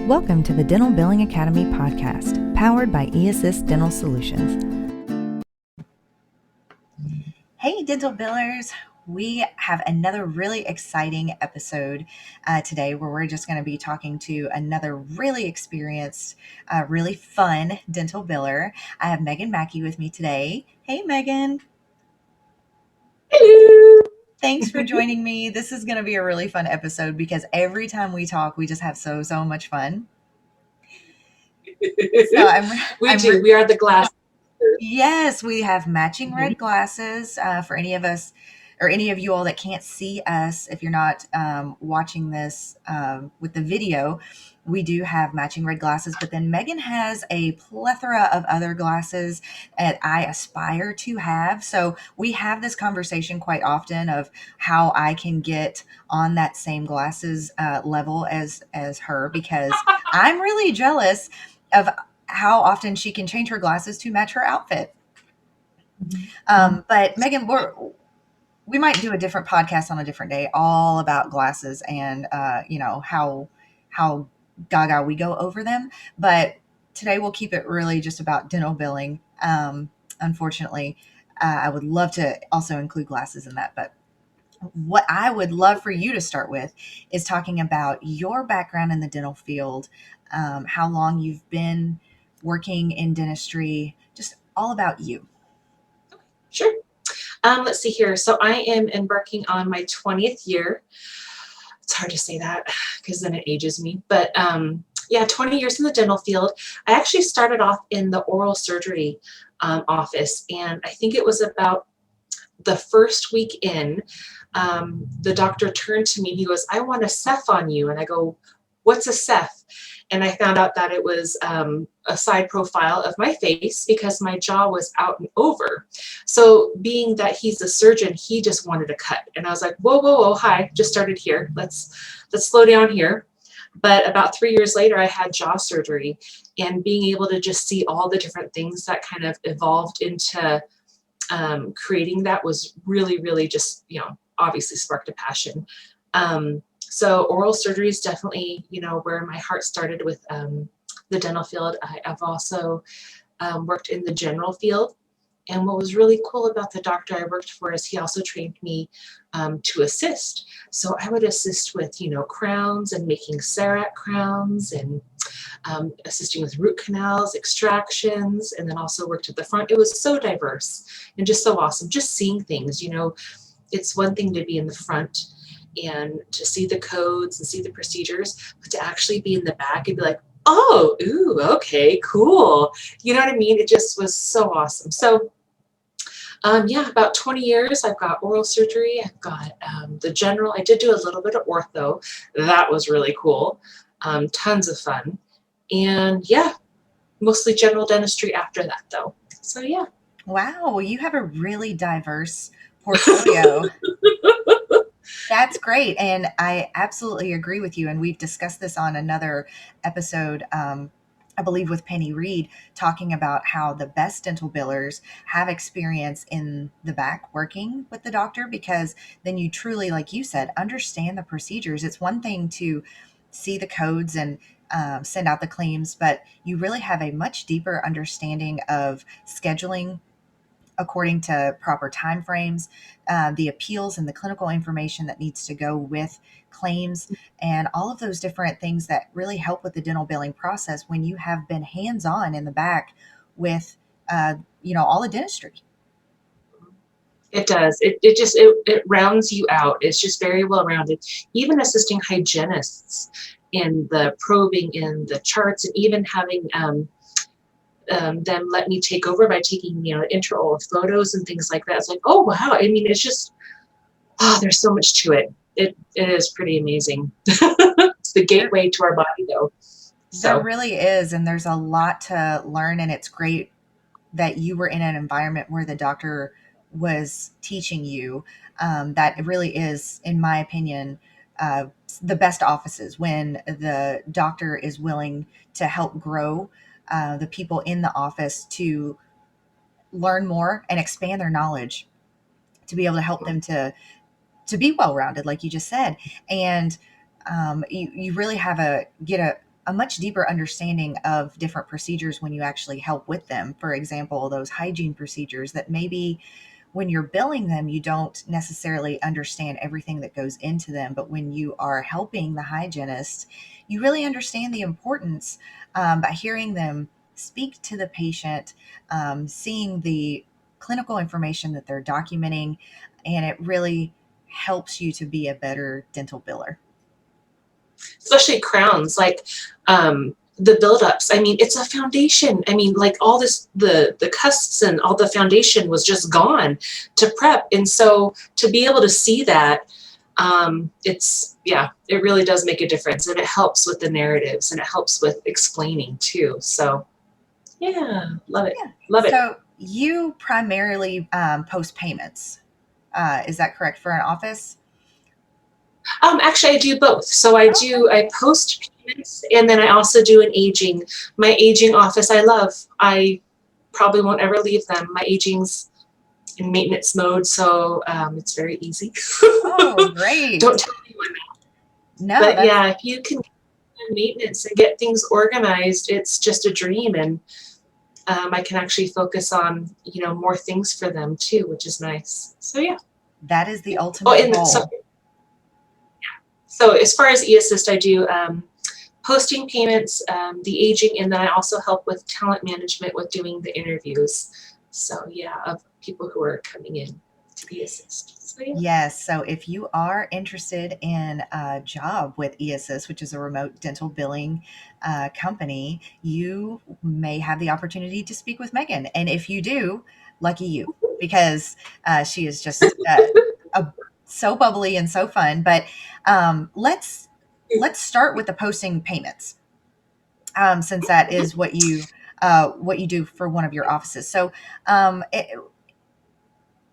Welcome to the Dental Billing Academy podcast, powered by eAssist Dental Solutions. Hey, dental billers. We have another really exciting episode today where we're just going to be talking to another really experienced, really fun dental biller. I have Meghan Mackey with me today. Hey, Meghan. Hello. Thanks for joining me. This is going to be a really fun episode because every time we talk, we just have so much fun. So We are the glass. Yes, we have matching red glasses for any of us or any of you all that can't see us. If you're not watching this with the video, we do have matching red glasses, but then Meghan has a plethora of other glasses that I aspire to have. So we have this conversation quite often of how I can get on that same glasses level as her, because I'm really jealous of how often she can change her glasses to match her outfit. But Meghan, we might do a different podcast on a different day, all about glasses and how gaga we go over them. But today we'll keep it really just about dental billing. Unfortunately, I would love to also include glasses in that, but what I would love for you to start with is talking about your background in the dental field, how long you've been working in dentistry, just all about you. Sure. Let's see here. So I am embarking on my 20th year. It's hard to say that because then it ages me. But yeah, 20 years in the dental field. I actually started off in the oral surgery office, and I think it was about the first week in, the doctor turned to me and he goes, "I want a Ceph on you." And I go, "What's a Ceph?" And I found out that it was a side profile of my face because my jaw was out and over. So being that he's a surgeon, he just wanted a cut. And I was like, whoa, hi, just started here. Let's slow down here. But about 3 years later, I had jaw surgery, and being able to just see all the different things that kind of evolved into creating that was really just, obviously sparked a passion. So oral surgery is definitely, where my heart started with the dental field. I've also worked in the general field. And what was really cool about the doctor I worked for is he also trained me to assist. So I would assist with, crowns and making CEREC crowns, and assisting with root canals, extractions, and then also worked at the front. It was so diverse and just so awesome. Just seeing things, it's one thing to be in the front and to see the codes and see the procedures, but to actually be in the back and be like, oh, ooh, okay, cool. You know what I mean? It just was so awesome. So yeah, about 20 years, I've got oral surgery. I've got the general. I did do a little bit of ortho. That was really cool. Tons of fun. And yeah, mostly general dentistry after that, though. So yeah. Wow, well, you have a really diverse portfolio. That's great. And I absolutely agree with you. And we've discussed this on another episode, I believe with Penny Reed, talking about how the best dental billers have experience in the back working with the doctor, because then you truly, like you said, understand the procedures. It's one thing to see the codes and send out the claims, but you really have a much deeper understanding of scheduling according to proper timeframes, the appeals and the clinical information that needs to go with claims, and all of those different things that really help with the dental billing process when you have been hands-on in the back with, all the dentistry. It does. It rounds you out. It's just very well rounded. Even assisting hygienists in the probing in the charts, and even having them let me take over by taking, intraoral photos and things like that. It's like, oh wow. I mean, it's just, there's so much to it. It is pretty amazing. It's the gateway to our body, though. There So really is, and there's a lot to learn, and it's great that you were in an environment where the doctor was teaching you. That it really is, in my opinion, uh, the best offices when the doctor is willing to help grow the people in the office to learn more and expand their knowledge, to be able to help them to be well rounded, like you just said. And you really have get a much deeper understanding of different procedures when you actually help with them. For example, those hygiene procedures that maybe when you're billing them, you don't necessarily understand everything that goes into them. But when you are helping the hygienist, you really understand the importance by hearing them speak to the patient, seeing the clinical information that they're documenting, and it really helps you to be a better dental biller. Especially crowns, like the buildups. I mean, it's a foundation. I mean, like all this, the cusps and all the foundation was just gone to prep. And so to be able to see that, it's, yeah, it really does make a difference. And it helps with the narratives and it helps with explaining too. So yeah, love it. Yeah. Love it. So you primarily post payments. Is that correct for an office? Actually, I do both. So I Okay. do, I post payments and then I also do an aging. My aging office, I love. I probably won't ever leave them. My aging's in maintenance mode, so it's very easy. Oh, great. Don't tell anyone. No, But that's yeah, if you can do maintenance and get things organized, it's just a dream. And I can actually focus on, more things for them too, which is nice. So yeah. that is the Oh, ultimate and goal. so as far as eAssist, I do posting payments, the aging, and then I also help with talent management with doing the interviews. So yeah, of people who are coming in to eAssist. So yeah. Yes. So if you are interested in a job with eAssist, which is a remote dental billing company, you may have the opportunity to speak with Megan. And if you do, lucky you, because she is just a, so bubbly and so fun. But let's start with the posting payments, since that is what you do for one of your offices. So,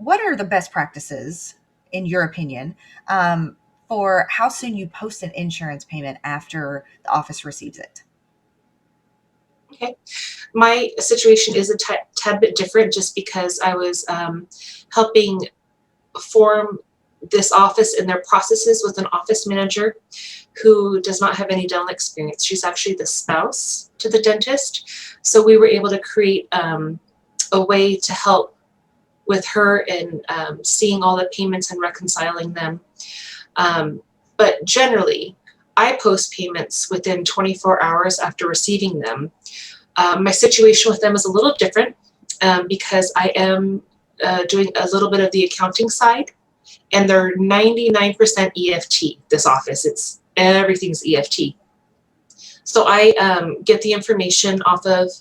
what are the best practices, in your opinion, for how soon you post an insurance payment after the office receives it? Okay. My situation is a tad bit different just because I was helping form this office and their processes with an office manager who does not have any dental experience. She's actually the spouse to the dentist. So we were able to create a way to help with her in seeing all the payments and reconciling them. Um, but generally, I post payments within 24 hours after receiving them. My situation with them is a little different because I am doing a little bit of the accounting side, and they're 99% EFT. This office, it's everything's EFT. So I get the information off of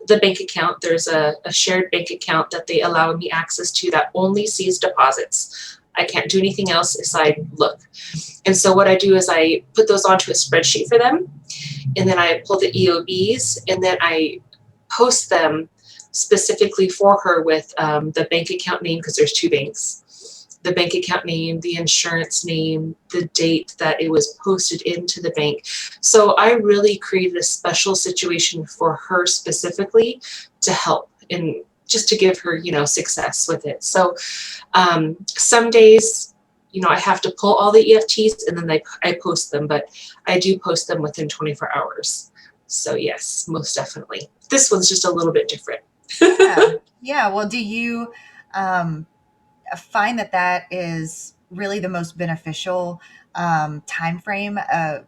the bank account. There's a shared bank account that they allow me access to that only sees deposits. I can't do anything else aside look. And so what I do is I put those onto a spreadsheet for them, and then I pull the EOBs, and then I post them specifically for her with the bank account name, because there's two banks, the bank account name, the insurance name, the date that it was posted into the bank. So I really created a special situation for her specifically to help and just to give her, success with it. So some days, I have to pull all the EFTs and then I post them, but I do post them within 24 hours. So yes, most definitely. This one's just a little bit different. Yeah, yeah. Well, do you find that that is really the most beneficial time frame,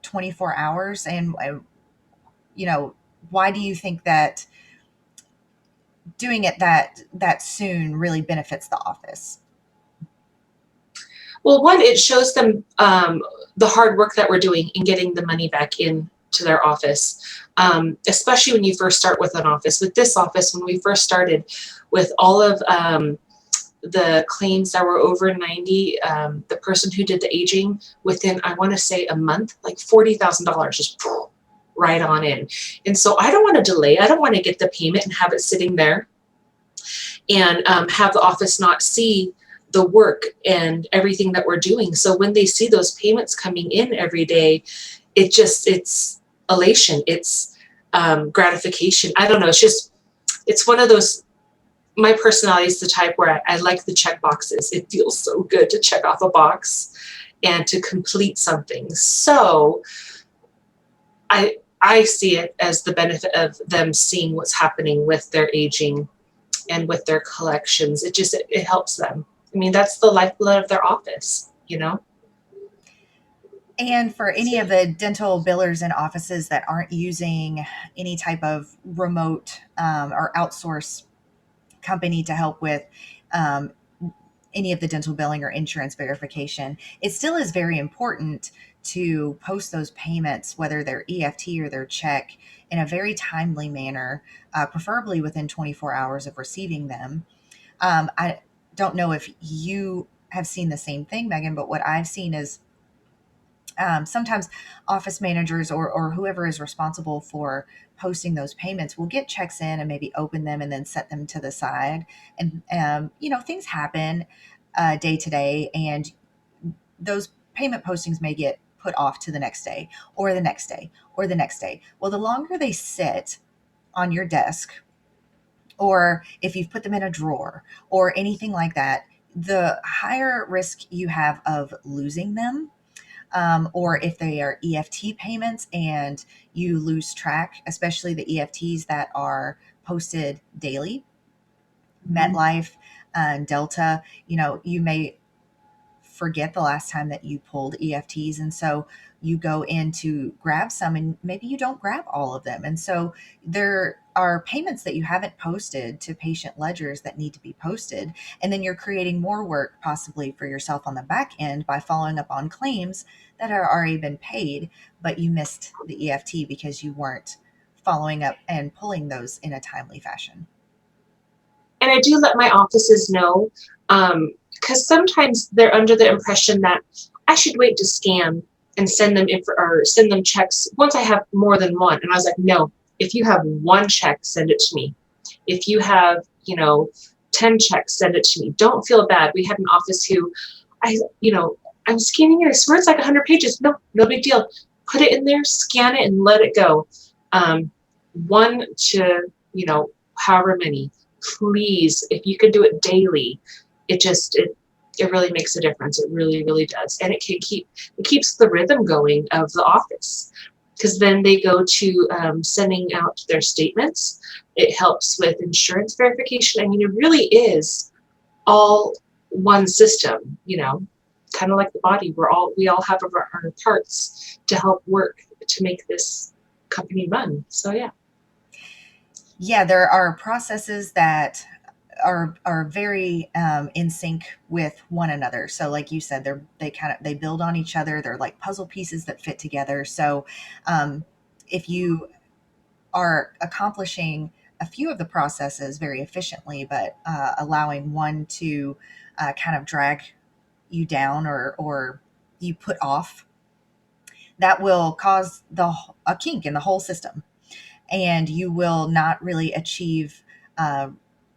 24 hours? And you know, why do you think that doing it that soon really benefits the office? Well, one, it shows them the hard work that we're doing in getting the money back in to their office, especially when you first start with an office. With this office, when we first started with all of the claims that were over 90, the person who did the aging, within, I want to say a month, like $40,000 just right on in. And so I don't want to delay. I don't want to get the payment and have it sitting there and have the office not see the work and everything that we're doing. So when they see those payments coming in every day, it's elation. It's gratification. I don't know. It's one of those, my personality is the type where I like the check boxes. It feels so good to check off a box and to complete something. So I see it as the benefit of them seeing what's happening with their aging and with their collections. It helps them. I mean, that's the lifeblood of their office, you know? And for any of the dental billers and offices that aren't using any type of remote or outsource company to help with um, any of the dental billing or insurance verification, it still is very important to post those payments, whether they're EFT or their check, in a very timely manner, preferably within 24 hours of receiving them. I don't know if you have seen the same thing, Megan, but what I've seen is sometimes office managers or whoever is responsible for posting those payments will get checks in and maybe open them and then set them to the side. And, things happen day to day, and those payment postings may get put off to the next day or the next day or the next day. Well, the longer they sit on your desk, or if you've put them in a drawer or anything like that, the higher risk you have of losing them, or if they are EFT payments and you lose track, especially the EFTs that are posted daily, Mm-hmm. MetLife and Delta, you may forget the last time that you pulled EFTs. And so you go in to grab some and maybe you don't grab all of them. And so there are payments that you haven't posted to patient ledgers that need to be posted. And then you're creating more work possibly for yourself on the back end by following up on claims that are already been paid, but you missed the EFT because you weren't following up and pulling those in a timely fashion. And I do let my offices know, because sometimes they're under the impression that I should wait to scan and send them or send them checks once I have more than one. And I was like, no, if you have one check, send it to me. If you have, 10 checks, send it to me. Don't feel bad. We had an office who I, you know, I'm scanning it. I swear it's like 100 pages. No, no big deal. Put it in there, scan it, and let it go. One to, however many. Please, if you could do it daily, it really makes a difference. It really, really does. And it keeps the rhythm going of the office, because then they go to sending out their statements. It helps with insurance verification. I mean, it really is all one system, kind of like the body. We all have our parts to help work to make this company run. So yeah. Yeah, there are processes that are very in sync with one another. So, like you said, they build on each other. They're like puzzle pieces that fit together. So, if you are accomplishing a few of the processes very efficiently, but allowing one to kind of drag you down or you put off, that will cause a kink in the whole system, and you will not really achieve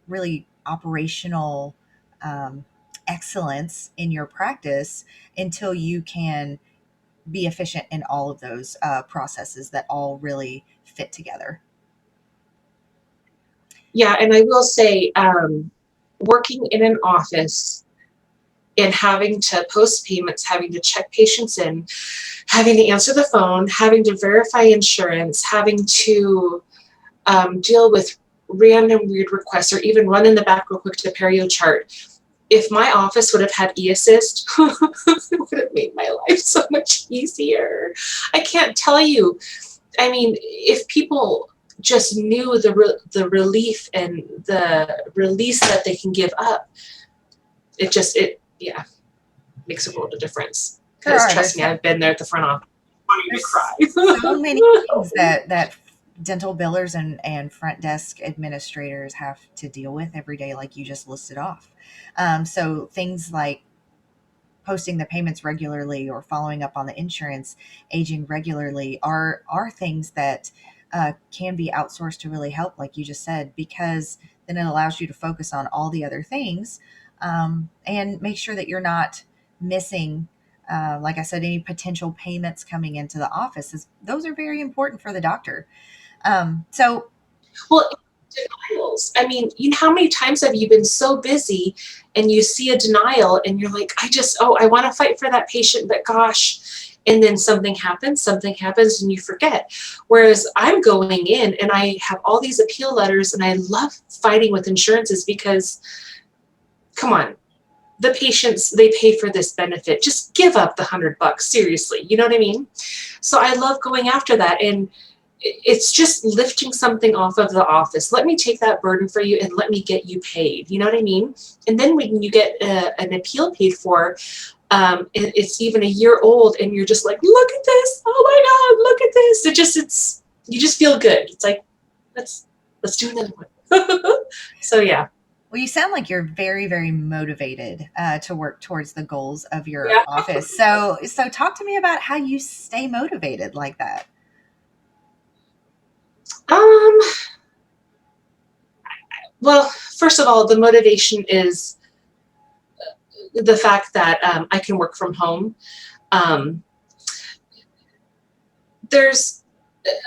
really operational um, excellence in your practice until you can be efficient in all of those processes that all really fit together. Yeah, and I will say, working in an office and having to post payments, having to check patients in, having to answer the phone, having to verify insurance, having to deal with random weird requests, or even run in the back real quick to perio chart. If my office would have had eAssist, it would have made my life so much easier. I can't tell you. I mean, if people just knew the relief and the release that they can give up, it yeah, makes a world of difference. There Because are trust there's me, I've been there at the front office wanting to there's so many cry. things that dental billers and front desk administrators have to deal with every day, like you just listed off. So things like posting the payments regularly or following up on the insurance aging regularly are things that can be outsourced to really help, like you just said, because then it allows you to focus on all the other things, and make sure that you're not missing, like I said, any potential payments coming into the office. Those are very important for the doctor. So Well, denials. I mean, how many times have you been so busy and you see a denial and you're like, I want to fight for that patient, but gosh, and then something happens, and you forget. Whereas I'm going in and I have all these appeal letters, and I love fighting with insurances because, come on, the patients, they pay for this benefit. Just give up the $100, seriously. You know what I mean? So I love going after that. And it's just lifting something off of the office. Let me take that burden for you and let me get you paid. You know what I mean? And then when you get an appeal paid for, it's even a year old, and you're just like, look at this. Oh my God, look at this. You just feel good. It's like, let's do another one. So yeah. Well, you sound like you're very, very motivated to work towards the goals of your Yeah. office. So talk to me about how you stay motivated like that. Um, well, first of all, the motivation is the fact that I can work from home. Um, there's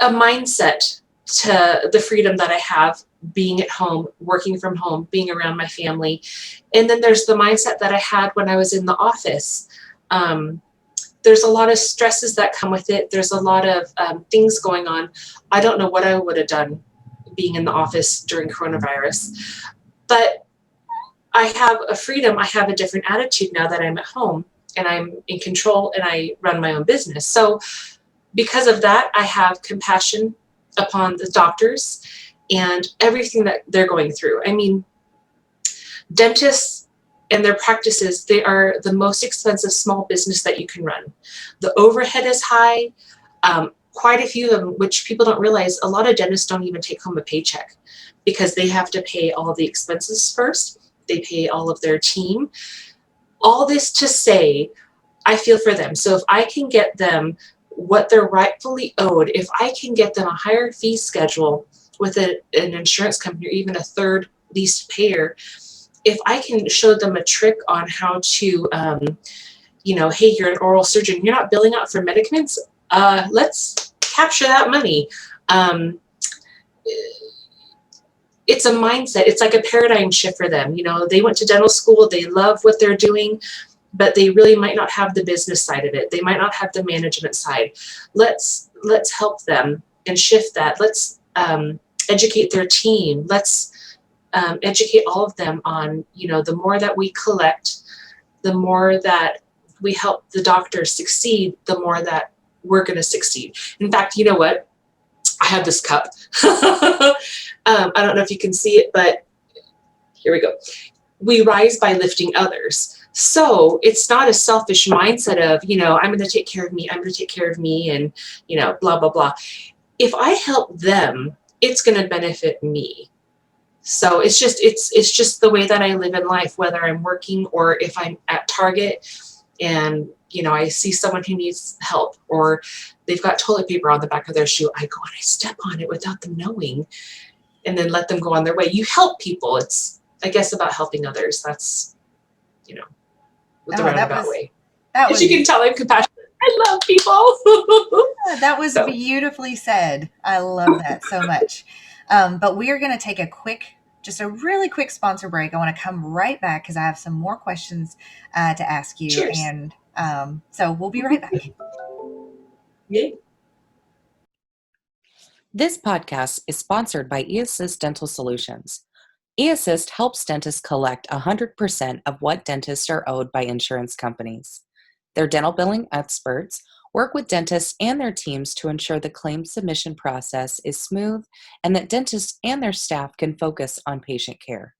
a mindset to the freedom that I have being at home, working from home, being around my family. And then there's the mindset that I had when I was in the office. There's a lot of stresses that come with it. There's a lot of things going on. I don't know what I would have done being in the office during coronavirus, but I have a freedom. I have a different attitude now that I'm at home and I'm in control and I run my own business. So because of that, I have compassion upon the doctors and everything that they're going through. I mean, dentists and their practices, they are the most expensive small business that you can run. The overhead is high. Quite a few of them, which people don't realize, a lot of dentists don't even take home a paycheck because they have to pay all the expenses first. They pay all of their team. All this to say, I feel for them. So if I can get them what they're rightfully owed, if I can get them a higher fee schedule with an insurance company or even a third least payer, if I can show them a trick on how to, hey, you're an oral surgeon, you're not billing out for medicaments, let's capture that money. It's a mindset. It's like a paradigm shift for them. They went to dental school, they love what they're doing, but they really might not have the business side of it. They might not have the management side. Let's help them and shift that. Let's educate their team. Let's educate all of them on, the more that we collect, the more that we help the doctors succeed, the more that we're going to succeed. In fact, you know what? I have this cup. I don't know if you can see it, but here we go. We rise by lifting others. So it's not a selfish mindset of, I'm going to take care of me. I'm going to take care of me and, blah, blah, blah. If I help them, it's going to benefit me. So it's just the way that I live in life, whether I'm working or if I'm at Target and, I see someone who needs help or they've got toilet paper on the back of their shoe. I go and I step on it without them knowing and then let them go on their way. You help people. It's, I guess, about helping others. That's, with the roundabout way. As you can tell, I'm compassionate. I love people. That was beautifully said. I love that so much. But we are going to take just a really quick sponsor break. I want to come right back because I have some more questions to ask you. Cheers. And so we'll be right back. Yay. This podcast is sponsored by eAssist Dental Solutions. eAssist helps dentists collect 100% of what dentists are owed by insurance companies. Their dental billing experts work with dentists and their teams to ensure the claim submission process is smooth and that dentists and their staff can focus on patient care.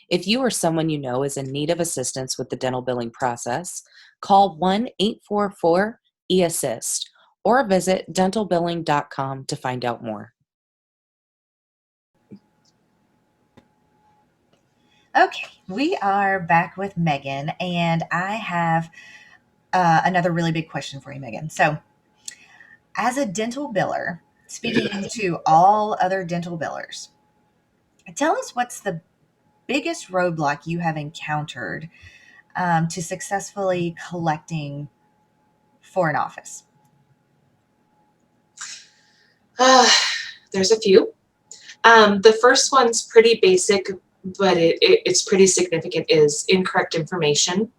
If you or someone you know is in need of assistance with the dental billing process, call 1-844-eAssist or visit dentalbilling.com to find out more. Okay, we are back with Meghan, and I have another really big question for you, Meghan. So, as a dental biller, speaking to all other dental billers, tell us what's the biggest roadblock you have encountered to successfully collecting for an office? There's a few. The first one's pretty basic, but it's pretty significant, is incorrect information.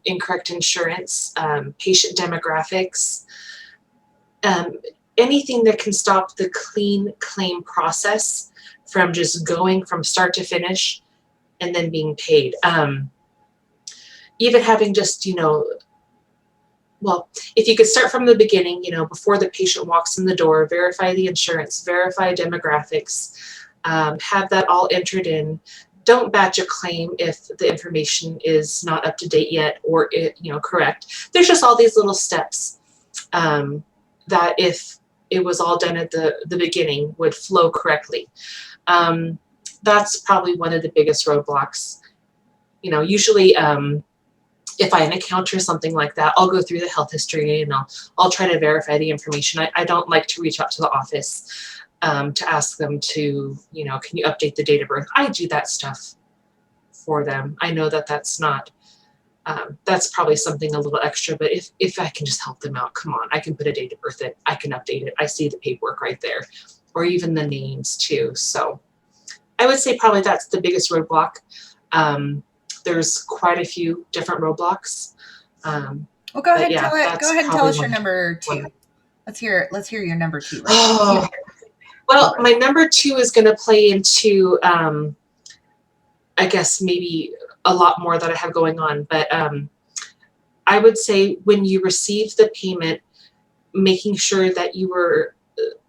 incorrect insurance, patient demographics, um, anything that can stop the clean claim process from just going from start to finish and then being paid. Even having just, well, if you could start from the beginning, before the patient walks in the door, verify the insurance, verify demographics, have that all entered in. Don't batch a claim if the information is not up to date yet or correct. There's just all these little steps that if it was all done at the beginning would flow correctly. That's probably one of the biggest roadblocks. Usually if I encounter something like that, I'll go through the health history and I'll try to verify the information. I don't like to reach out to the office to ask them to, can you update the date of birth? I do that stuff for them. I know that that's not, that's probably something a little extra, but if I can just help them out, come on, I can put a date of birth in, I can update it. I see the paperwork right there, or even the names too. So I would say probably that's the biggest roadblock. There's quite a few different roadblocks. Well, go ahead and tell us your one. number 2. Let's hear your number 2. Oh, well, my number 2 is going to play into, I guess maybe a lot more that I have going on, but I would say when you receive the payment, making sure that you were,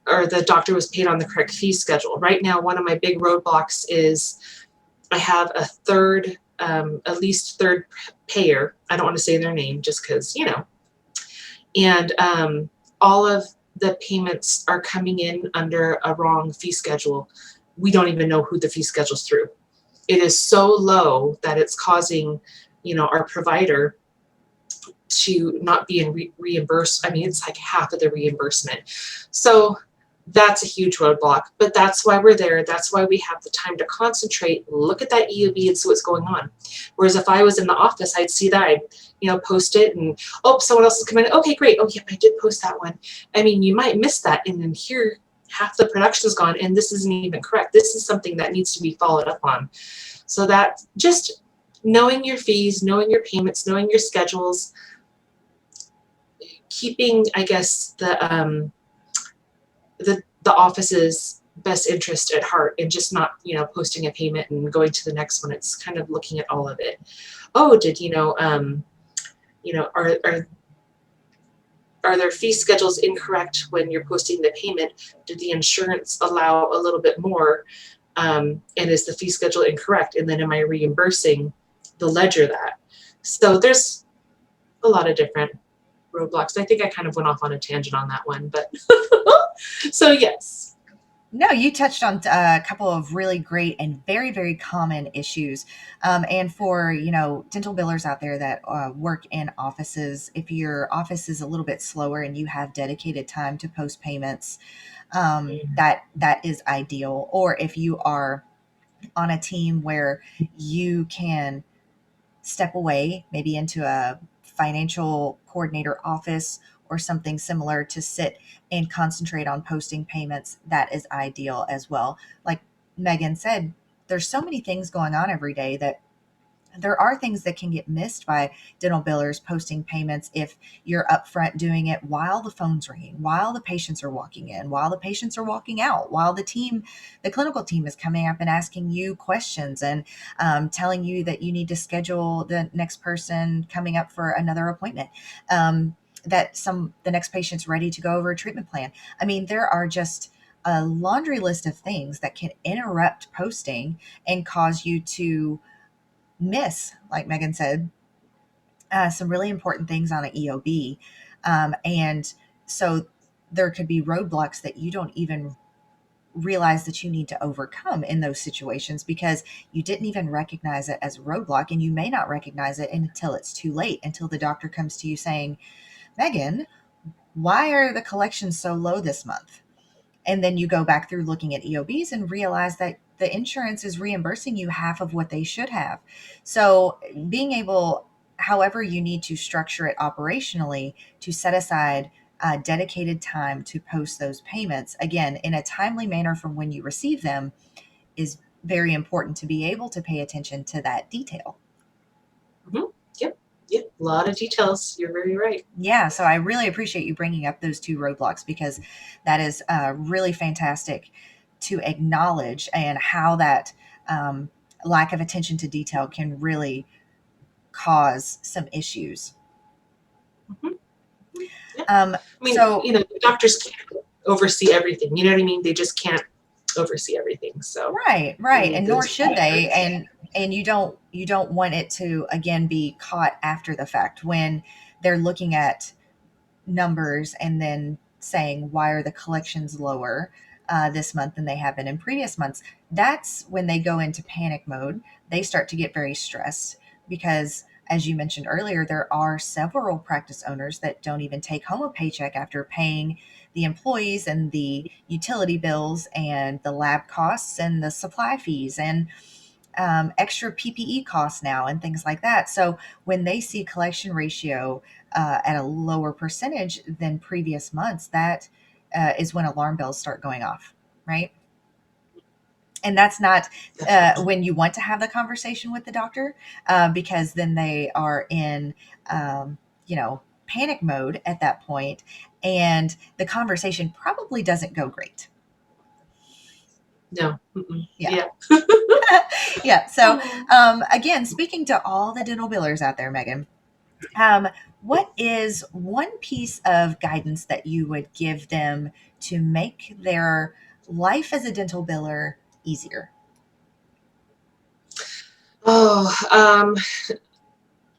or the doctor was paid on the correct fee schedule. Right now, one of my big roadblocks is I have a third, at least third payer. I don't want to say their name just because, and all of the payments are coming in under a wrong fee schedule. We don't even know who the fee schedule's through. It is so low that it's causing, our provider to not be reimbursed. I mean, it's like half of the reimbursement. So that's a huge roadblock, but that's why we're there. That's why we have the time to concentrate, look at that EOB and see what's going on. Whereas if I was in the office, I'd see that, I'd, post it and, oh, someone else is coming in. Okay, great. Oh, yep, I did post that one. I mean, you might miss that. And then here, half the production is gone and this isn't even correct. This is something that needs to be followed up on. So that just knowing your fees, knowing your payments, knowing your schedules, keeping, I guess, the office's best interest at heart and just not, posting a payment and going to the next one. It's kind of looking at all of it. Oh, did are their fee schedules incorrect when you're posting the payment? Did the insurance allow a little bit more? And is the fee schedule incorrect? And then am I reimbursing the ledger that? So there's a lot of different roadblocks. I think I kind of went off on a tangent on that one, but so yes. No, you touched on a couple of really great and very, very common issues. And for, dental billers out there that work in offices, if your office is a little bit slower and you have dedicated time to post payments, that is ideal. Or if you are on a team where you can step away, maybe into a financial coordinator office or something similar to sit and concentrate on posting payments, that is ideal as well. Like Megan said, there's so many things going on every day that there are things that can get missed by dental billers posting payments if you're upfront doing it while the phone's ringing, while the patients are walking in, while the patients are walking out, while the clinical team is coming up and asking you questions and telling you that you need to schedule the next person coming up for another appointment. That the next patient's ready to go over a treatment plan. I mean, there are just a laundry list of things that can interrupt posting and cause you to miss, like Megan said, some really important things on an EOB. And so there could be roadblocks that you don't even realize that you need to overcome in those situations because you didn't even recognize it as a roadblock, and you may not recognize it until it's too late, until the doctor comes to you saying, Megan, why are the collections so low this month? And then you go back through looking at EOBs and realize that the insurance is reimbursing you half of what they should have. So being able, however you need to structure it operationally, to set aside dedicated time to post those payments, again, in a timely manner from when you receive them, is very important to be able to pay attention to that detail. Mm-hmm. Yep. Yep, a lot of details. You're very right. Yeah, so I really appreciate you bringing up those two roadblocks because that is really fantastic to acknowledge, and how that um, lack of attention to detail can really cause some issues. Hmm. Yeah. Um, I mean, so the doctors can't oversee everything. You know what I mean? They just can't oversee everything. So right, we right, need and nor those should they, experts. and you don't want it to again be caught after the fact when they're looking at numbers and then saying why are the collections lower this month than they have been in previous months. That's when they go into panic mode. They start to get very stressed because, as you mentioned earlier, there are several practice owners that don't even take home a paycheck after paying the employees and the utility bills and the lab costs and the supply fees and extra PPE costs now and things like that. So when they see collection ratio at a lower percentage than previous months, that is when alarm bells start going off, right? And that's not Definitely. when you want to have the conversation with the doctor, because then they are in, um, panic mode at that point, and the conversation probably doesn't go great. No. Mm-mm. Yeah. Yeah. Yeah. So, Oh. again, speaking to all the dental billers out there, Megan, um, what is one piece of guidance that you would give them to make their life as a dental biller easier? Oh,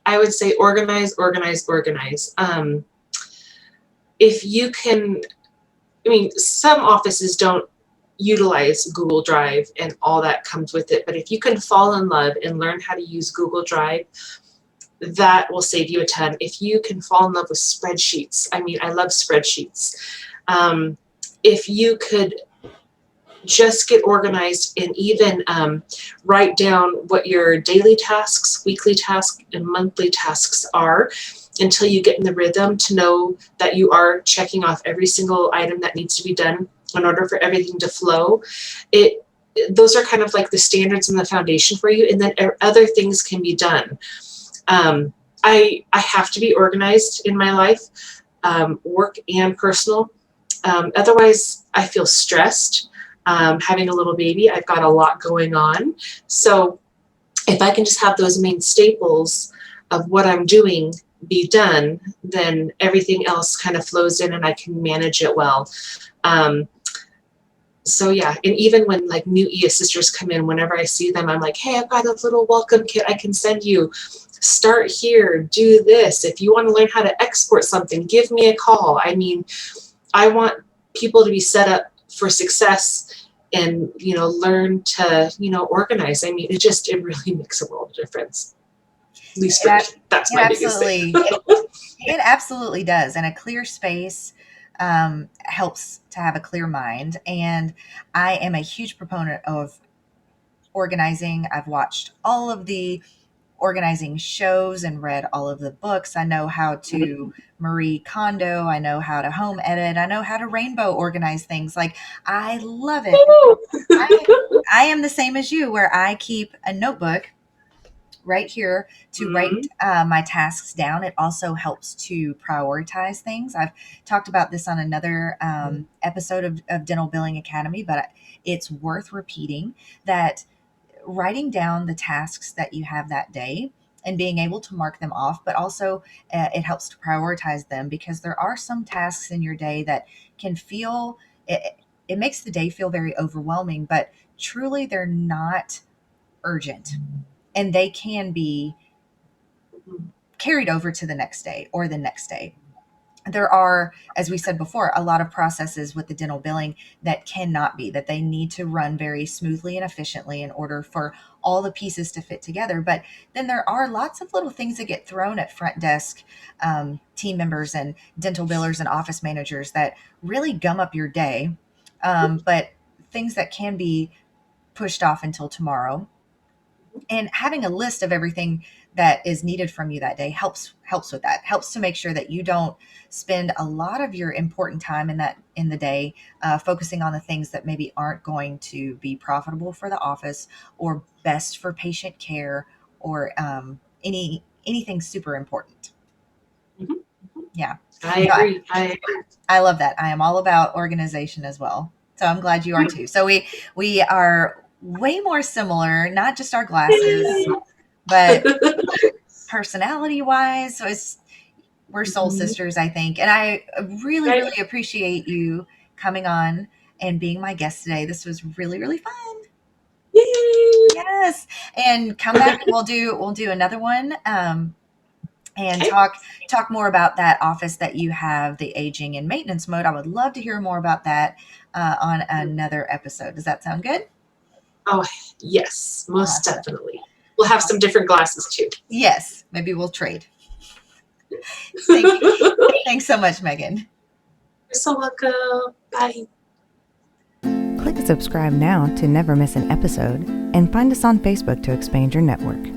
I would say organize, organize, organize. If you can, I mean, some offices don't utilize Google Drive and all that comes with it, but if you can fall in love and learn how to use Google Drive, that will save you a ton. If you can fall in love with spreadsheets, I mean, I love spreadsheets. Um, if you could just get organized and even write down what your daily tasks, weekly tasks, and monthly tasks are until you get in the rhythm to know that you are checking off every single item that needs to be done in order for everything to flow. It those are kind of like the standards and the foundation for you, and then other things can be done. Um, I have to be organized in my life, work and personal. Otherwise, I feel stressed. Having a little baby, I've got a lot going on. So if I can just have those main staples of what I'm doing be done, then everything else kind of flows in and I can manage it well. Um, so yeah, and even when like new eAssisters come in, whenever I see them, I'm like, hey, I've got a little welcome kit I can send you. Start here, do this. If you want to learn how to export something, give me a call. I mean, I want people to be set up for success and learn to organize. I mean, it really makes a world of difference. At least It, for me, ab- that's it my biggest thing. absolutely does, and a clear space helps to have a clear mind. And I am a huge proponent of organizing. I've watched all of the organizing shows and read all of the books. I know how to Marie Kondo. I know how to home edit. I know how to rainbow organize things. Like, I love it. I, I am the same as you, where I keep a notebook right here to write Mhm. my tasks down. It also helps to prioritize things. I've talked about this on another episode of Dental Billing Academy, but it's worth repeating that writing down the tasks that you have that day and being able to mark them off, but also it helps to prioritize them, because there are some tasks in your day that can feel it makes the day feel very overwhelming, but truly they're not urgent, and they can be carried over to the next day or the next day. There are, as we said before, a lot of processes with the dental billing that cannot be, that they need to run very smoothly and efficiently in order for all the pieces to fit together. But then there are lots of little things that get thrown at front desk team members and dental billers and office managers that really gum up your day. But things that can be pushed off until tomorrow, and having a list of everything that is needed from you that day helps with that, helps to make sure that you don't spend a lot of your important time in the day focusing on the things that maybe aren't going to be profitable for the office or best for patient care, or anything super important. Mhm. Yeah. I agree. I love that. I am all about organization as well. So I'm glad you are too. So we are way more similar, not just our glasses, but personality wise. So we're soul Mhm. sisters, I think. And I really, Right. really appreciate you coming on and being my guest today. This was really, really fun. Yay! Yes. And come back and we'll do another one. And Okay. talk more about that office that you have, the aging and maintenance mode. I would love to hear more about that on another episode. Does that sound good? Oh, yes, most Awesome. definitely. We'll have some different glasses too. Yes, maybe we'll trade. Thanks so much, Megan. You're so welcome. Bye. Click subscribe now to never miss an episode, and find us on Facebook to expand your network.